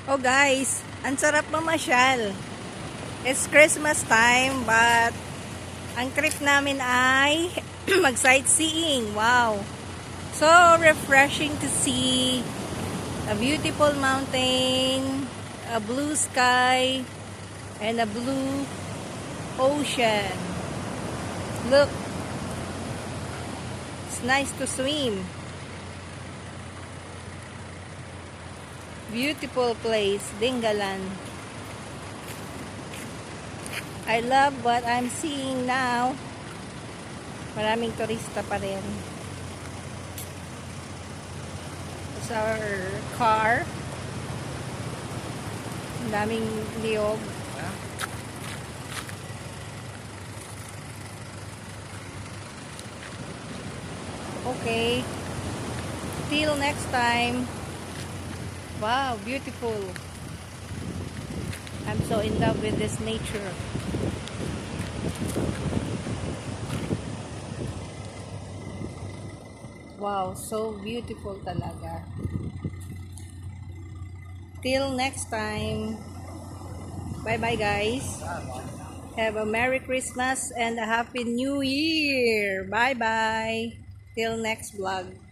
Oh guys, ang sarap mamasyal. It's Christmas time, but ang trip namin ay mag-sightseeing. Wow! So refreshing to see a beautiful mountain, a blue sky, and a blue ocean. Look, it's nice to swim. Beautiful place, Dingalan. I love what I'm seeing now. Maraming turista pa rin. It's our car. Ang daming liyog. Okay. Till next time. Wow, beautiful. I'm so in love with this nature. Wow, so beautiful talaga. Till next time. Bye-bye guys. Have a Merry Christmas and a Happy New Year. Bye-bye. Till next vlog.